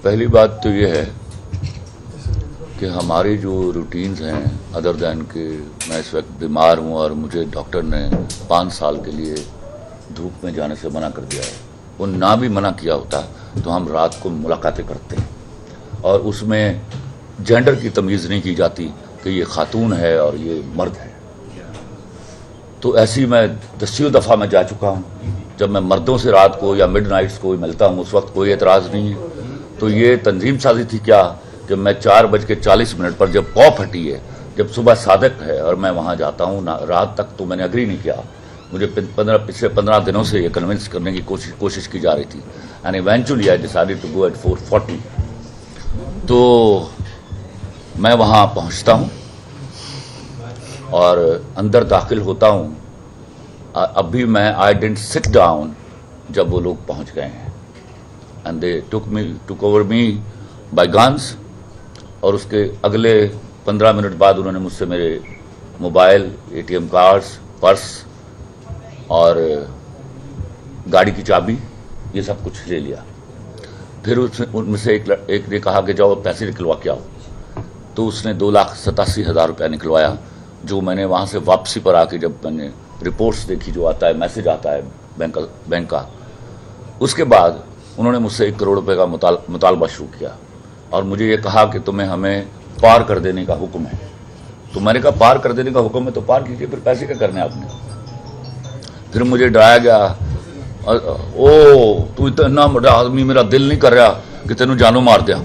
پہلی بات تو یہ ہے کہ ہماری جو روٹینز ہیں ادر دین کہ میں اس وقت بیمار ہوں اور مجھے ڈاکٹر نے 5 سال کے لیے دھوپ میں جانے سے منع کر دیا ہے، وہ نہ بھی منع کیا ہوتا تو ہم رات کو ملاقاتیں کرتے ہیں اور اس میں جینڈر کی تمیز نہیں کی جاتی کہ یہ خاتون ہے اور یہ مرد ہے. تو ایسی میں 10 دفعہ میں جا چکا ہوں. جب میں مردوں سے رات کو یا مڈ نائٹس کو ملتا ہوں اس وقت کوئی اعتراض نہیں ہے. تو یہ تنظیم سازی تھی کیا کہ میں 4:40 پر جب پاؤ پھٹی ہے، جب صبح صادق ہے اور میں وہاں جاتا ہوں رات تک، تو میں نے اگری نہیں کیا. مجھے پچھلے 15 دنوں سے یہ کنونس کرنے کی کوشش کی جا رہی تھی. And eventually I decided to go at 4:40. تو میں وہاں پہنچتا ہوں اور اندر داخل ہوتا ہوں. اب بھی میں آئی ڈنٹ سٹ ڈاؤن جب وہ لوگ پہنچ گئے ہیں. And they took over me by guns. اور اس کے اگلے 15 منٹ بعد انہوں نے مجھ سے میرے موبائل، ATM کارڈز، پرس اور گاڑی کی چابی، یہ سب کچھ لے لیا. پھر ان میں سے ایک نے کہا کہ جاؤ پیسے نکلوا کے آؤ. تو اس نے 2,87,000 روپیہ نکلوایا، جو میں نے وہاں سے واپسی پر آ کے جب میں نے رپورٹس دیکھی، جو آتا ہے میسج آتا ہے بینک کا، اس کے بعد انہوں نے مجھ سے 1 کروڑ روپے کا مطالبہ شروع کیا اور مجھے یہ کہا کہ تمہیں ہمیں پار کر دینے کا حکم ہے. تو میں نے کہا پار کر دینے کا حکم ہے تو پار کیجیے، پھر پیسے کیا کرنے آپ نے. پھر مجھے ڈرایا گیا، او تو اتنا بڑا آدمی، میرا دل نہیں کر رہا کہ تینوں جانوں مار دیا.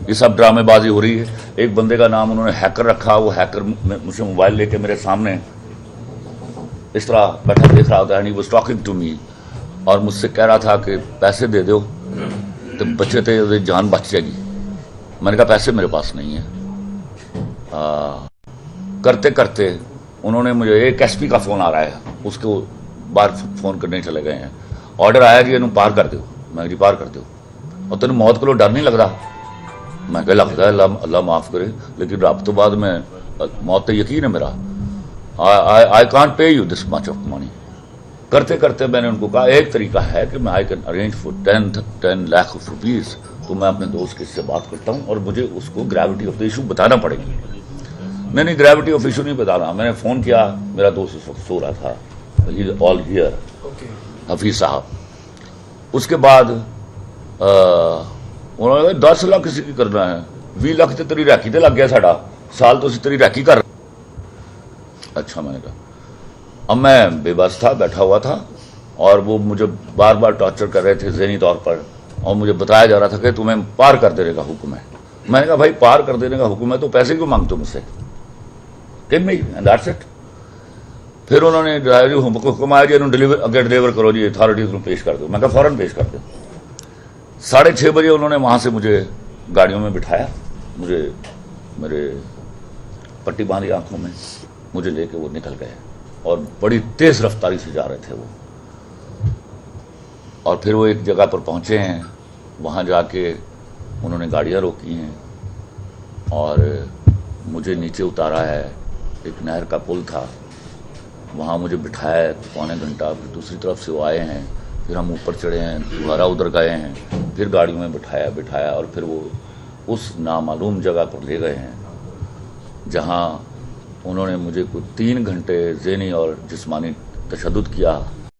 یہ سب ڈرامے بازی ہو رہی ہے. ایک بندے کا نام انہوں نے ہیکر رکھا، وہ ہیکر مجھ سے موبائل لے کے میرے سامنے اس طرح بیٹھا دیکھ رہا ہوتا ہے. واز ٹاکنگ ٹو می اور مجھ سے کہہ رہا تھا کہ پیسے دے دو تو بچے تھے، جان بچ جائے گی. میں نے کہا پیسے میرے پاس نہیں ہیں. کرتے کرتے انہوں نے مجھے، ایک SP کا فون آ رہا ہے، اس کو باہر فون کرنے چلے گئے ہیں. آرڈر آیا جی انہوں پار کر دو. میں جی پار کر دو. اور تینوں موت کو ڈر نہیں لگ رہا؟ میں کہ لگتا ہے، اللہ معاف کرے، لیکن رب تو بعد میں موت تو یقین ہے میرا. I can't pay you this much of money. کرتے کرتے میں نے ان کو کہا ایک طریقہ ہے کہ میں I can arrange for 10 lakh of rupees. تو میں اپنے دوست کے سے بات کرتا ہوں اور مجھے اس کو گریوٹی آف دا ایشو بتانا پڑے گی. نہیں گریوٹی آف ایشو نہیں بتانا. میں نے فون کیا، میرا دوست اس وقت سو رہا تھا، آل ہیئر، حفیظ صاحب. اس کے بعد انہوں نے 10 لاکھ کسی کی کرنا ہے، 20 لاکھ تو تیری ریکی تے لگ گیا، ساڈا سال تو اسی تیری ریکی کر. اچھا، میں نے کہا. اب میں بے بس تھا، بیٹھا ہوا تھا اور وہ مجھے بار بار ٹارچر کر رہے تھے ذہنی طور پر، اور مجھے بتایا جا رہا تھا کہ تمہیں پار کر دینے کا حکم ہے. میں نے کہا بھائی پار کر دینے کا حکم ہے تو پیسے کیوں مانگتے ہو مجھ سے؟ That's it. پھر انہوں نے حکم آیا جی ڈلیور کرو جی، اتھارٹیز کو پیش کر دو. میں کہا فوراً پیش کر دو. 6:30 بجے انہوں نے وہاں سے مجھے گاڑیوں میں بٹھایا، مجھے میرے پٹی باندھی آنکھوں میں، مجھے لے کے وہ نکل گئے اور بڑی تیز رفتاری سے جا رہے تھے وہ. اور پھر وہ ایک جگہ پر پہنچے ہیں، وہاں جا کے انہوں نے گاڑیاں روکی ہیں اور مجھے نیچے اتارا ہے. ایک نہر کا پل تھا، وہاں مجھے بٹھایا ہے 1.25 گھنٹہ. پھر دوسری طرف سے وہ آئے ہیں، پھر ہم اوپر چڑھے ہیں، دوبارہ ادھر گئے ہیں، پھر گاڑیوں میں بٹھایا اور پھر وہ اس نامعلوم جگہ پر لے گئے ہیں جہاں انہوں نے مجھے کچھ 3 گھنٹے ذہنی اور جسمانی تشدد کیا.